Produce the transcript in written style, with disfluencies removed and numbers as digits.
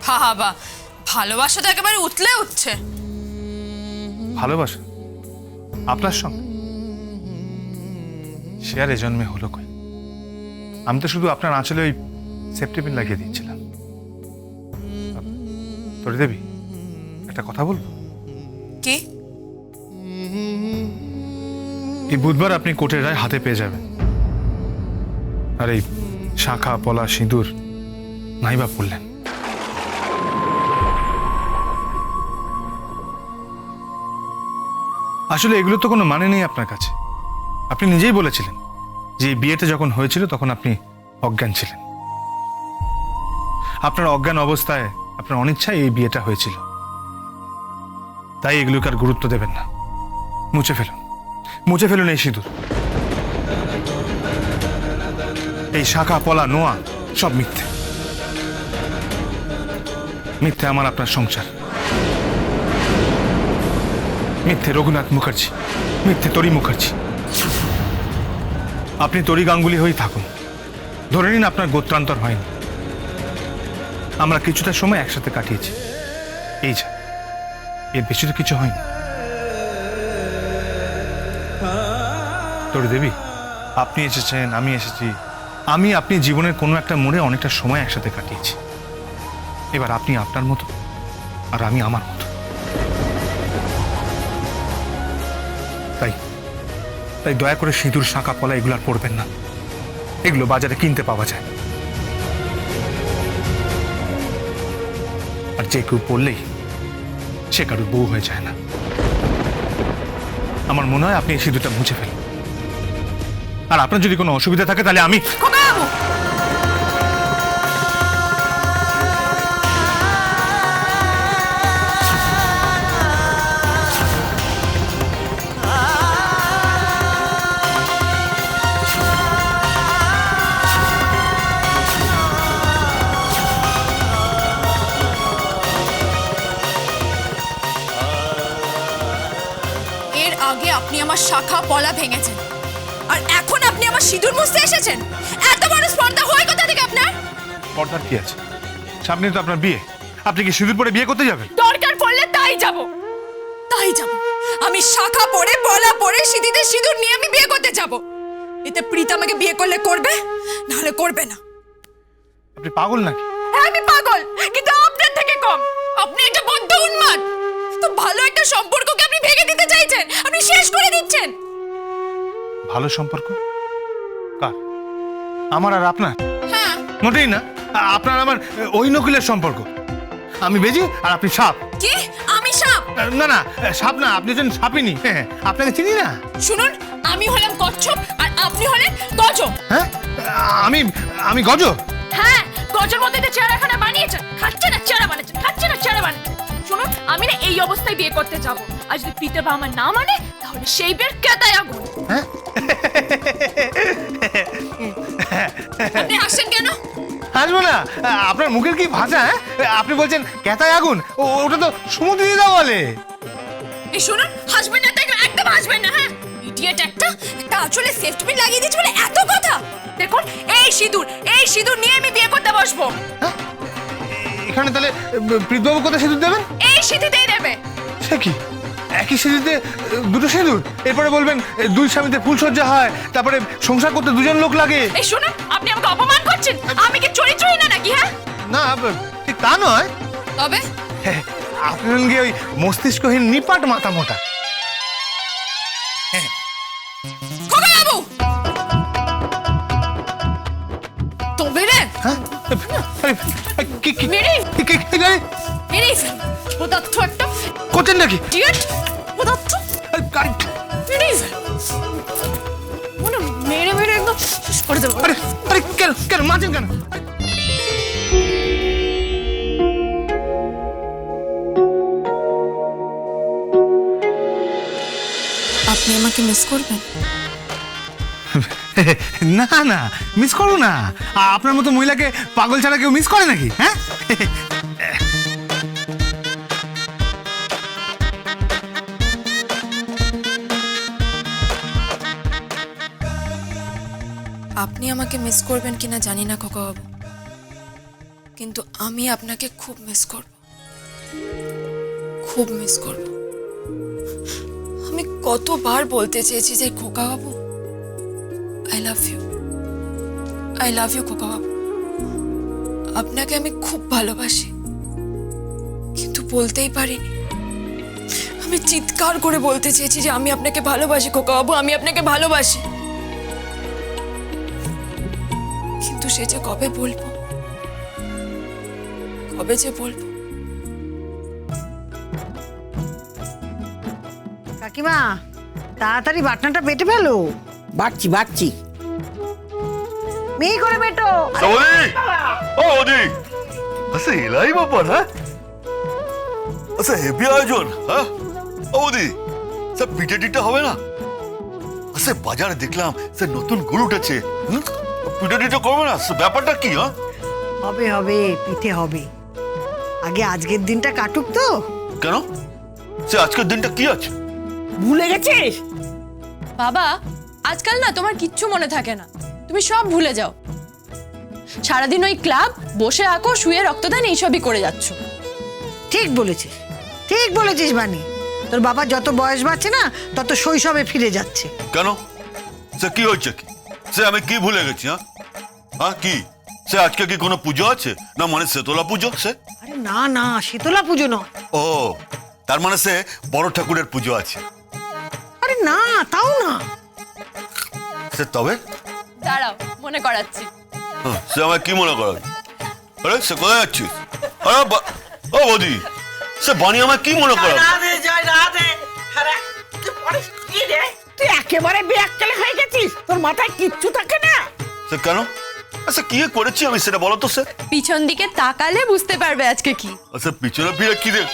বাবা, ভালোবাসা তো একেবারে উতলে উঠছে। ভালোবাসা আপনার সঙ্গে সে আর এ জন্মে হলো কই? আমি তো শুধু আপনার আঁচলে ওই সেফটি পিন লাগিয়ে দিচ্ছিলাম। তোরে দেবী, একটা কথা বলবো? কি? এই বুধবার আপনি কোর্টের রায় হাতে পেয়ে যাবেন, আর এই শাখা পলা সিঁদুর নাইবা পড়লেন। আসলে এগুলো তো কোনো মানে নেই আপনার কাছে। আপনি নিজেই বলেছিলেন যে এই বিয়েটা যখন হয়েছিল তখন আপনি অজ্ঞান ছিলেন। আপনার অজ্ঞান অবস্থায় আপনার অনিচ্ছায় এই বিয়েটা হয়েছিল, তাই এগুলোকে আর গুরুত্ব দেবেন না। মুছে ফেলুন, মুছে ফেলুন এই সিঁদুর। এই শাখা পলা নোয়া সব মিথ্যে। মিথ্যে আমার আপনার সংসার, মিথ্যে রঘুনাথ মুখার্জি, মিথ্যে তরি মুখার্জি। আপনি তরি গাঙ্গুলি হয়েই থাকুন, ধরে নিন আপনার গোত্রান্তর হয়নি। আমরা কিছুটা সময় একসাথে কাটিয়েছি, এই যা, এর বেশি তো কিছু হয়নি। তরি দেবী, আপনি এসেছেন, আমি এসেছি, আমি আপনি জীবনের কোনো একটা মোড়ে অনেকটা সময় একসাথে কাটিয়েছি। এবার আপনি আপনার মতো আর আমি আমার মতো। তাই তাই দয়া করে সিঁদুর শাঁখা পলা এগুলো আর পড়বেন না। এগুলো বাজারে কিনতে পাওয়া যায়, আর যে কেউ পড়লেই সে কারোর বউ হয়ে যায় না। আমার মনে হয় আপনি এই সিঁদুরটা মুছে ফেলুন। আর আপনার যদি কোনো অসুবিধা থাকে তাহলে আমি এর আগে আপনি আমার শাখা পলা ভেঙেছেন, আর এখন আপনি আমার সিঁদুর মুছতে এসেছেন। এত বড় স্পর্ধা হয় কোথা থেকে আপনার? পর্দার কি আছে? সামনে তো আপনার বিয়ে, আপনি কি সিঁদুর পরে বিয়ে করতে যাবেন? দরকার পড়লে তাই যাব, তাই যাব। আমি শাখা পরে পলা পরে সিঁথিতে সিঁদুর নিয়ে আমি বিয়ে করতে যাব। এতে প্রীত আমাকে বিয়ে করলে করবে, নাহলে করবে না। আপনি পাগল নাকি? হ্যাঁ, আমি পাগল, কিন্তু আপনার থেকে কম। আপনি একটা বদ্ধ উন্মাদ। তো ভালো একটা সম্পর্ককে আপনি ভেঙে দিতে চাইছেন, আপনি শেষ করে দিচ্ছেন। ভালো সম্পর্ক কার? আমার আর আপনার? হ্যাঁ। মোটেই না, আপনার আমার ওই নকুলের সম্পর্ক। আমি বেজি আর আপনি সাপ। কি? আমি সাপ? না না, সাপ না, আপনি হচ্ছেন সাপিনী। হ্যাঁ, আপনাকে চিনি না। শুনুন, আমি হলাম কচ্ছপ আর আপনি হলেন গজ। হ্যাঁ, আমি আমি গজ? হ্যাঁ, গজের মধ্যে তো চেহারাখানা বানিয়েছেন, খাচ্ছে না চেহারা বানাচ্ছেন, খাচ্ছে না চেহারা বানাচ্ছেন। শুনুন, আমি না এই অবস্থায় বিয়ে করতে যাব, আর যদি প্রীতের বাবা আমার না মানে তাহলে সেই বিয়ের কেতায় আগুন। হ্যাঁ, আপনি হাসছেন কেন? হাসবো না, আপনার মুখের কি ভাষা? হ্যাঁ, আপনি বলছেন কেতায় আগুন, ওটা তো সমুদ্র দিদা বলে। এই শুনুন, হাসবেন না, তাই একদম হাসবেন না। হ্যাঁ, ইডিয়েট একটা আঁচলে সেফটি পিন লাগিয়ে দিয়েছে বলে এত কথা। দেখুন, এই সিঁদুর নিয়ে আমি বিয়ে করতে বসবো। হ্যাঁ, এখানে তাহলে প্রীতবাবু কোথায় সিঁদুর দেবেন? এই সিঁথিতেই দেবে। সে কি, একই সিঁদুরে দুটো সিঁদুর? এরপরে বলবেন দুই স্বামীতে ফুলসজ্জা হয়, তারপরে সংসার করতে দুজন লোক লাগে। এই শুনুন, আপনি আমাকে অপমান করছেন। আমি কি চরিত্রহীন না নাকি? হ্যাঁ না, ঠিক তা নয়। তবে আপনার গিয়ে ওই মস্তিষ্কহীন নিপাট মাথা মোটা। খোকা বাবু, তবে রে হ্যাঁ, কি কি মেরে কি কি মেরেই ফেল পদার্থ একটা। করছেন নাকি? ইডিয়েট পদার্থ, মেরেই ফেল। মনে মেরে মেরে একদম শেষ করে দেবো। আরে আরে, কেন কেন মারছেন কেন? আপনি আমাকে মিস করবেন? না না, মিস করো না। আপনার মতো মহিলাকে পাগল ছাড়া কেউ মিস করে নাকি? হ্যাঁ, আপনি আমাকে মিস করবেন কিনা জানি না খোকা বাবু, কিন্তু আমি আপনাকে খুব মিস করব, খুব মিস করব। আমি কতবার বলতে চেয়েছি যে খোকা বাবু, I love you, I love you খোকা বাবু, আপনাকে আমি খুব ভালোবাসি, কিন্তু বলতেই পারিনি। আমি চিৎকার করে বলতে চেয়েছি যে আমি আপনাকে ভালোবাসি খোকা বাবু, আমি আপনাকে ভালোবাসি, কিন্তু সে যে কবে বলবো, কবে যে বলবো। কাকিমা তাড়াতাড়ি বাটনাটা বেটে ফেলো। বাড়ছি বাড়ছি। মেয়ে করে বেটো। সৌদি ও ওদি আচ্ছা এলাই ব্যাপার হ্যাঁ আচ্ছা হেভি আয়োজন হ্যাঁ ওদি স্যার পিঠে টিটে হবে না আচ্ছা বাজারে দেখলাম স্যার নতুন গুড় উঠেছে পিঠে টিটে করবে না ব্যাপারটা কি হ্যাঁ হবে হবে, পিঠে হবে। আগে আজকের দিনটা কাটুক তো। কেন সে আজকের দিনটা কি আছে ভুলে গেছিস? বাবা, আজকাল না তোমার কিচ্ছু মনে থাকে না, তুমি সব ভুলে যাও। সারাদিন ওই ক্লাব, বসে আঁকো, শুয়ে রক্তদান এইসবই করে যাচ্ছ। ঠিক বলেছিস, ঠিক বলেছিস বানি। তোর বাবা যত বয়স বাড়ছে না তত শৈশবে ফিরে যাচ্ছে। কেন সে কি হয়েছে কি সে আমি কি ভুলে গেছি হ্যাঁ হ্যাঁ কি সে আজকে কি কোনো পুজো আছে না মানে শীতলা পুজো সে আরে না না, শীতলা পুজো নয়। ও তার মানে সে বড় ঠাকুরের পুজো আছে আরে না, তাও না। সে তবে দাঁড়াও, মনে করাচ্ছি। সে আমায় কি মনে করে আরে সে কোথায় যাচ্ছিস আরে ও বৌদি সে বানি আমায় কি মনে করে রাধে জয় রাধে। আরে তুই পরে কি রে? তুই একেবারে বেয়াক্কেল হয়ে গেছিস, তোর মাথায় কিচ্ছু থাকে না। সে কেন আচ্ছা কি করেছি আমি সেটা বলো তো সে পিছন দিকে তাকালে বুঝতে পারবে আজকে কি। আচ্ছা পিছনে ফিরে কি দেখ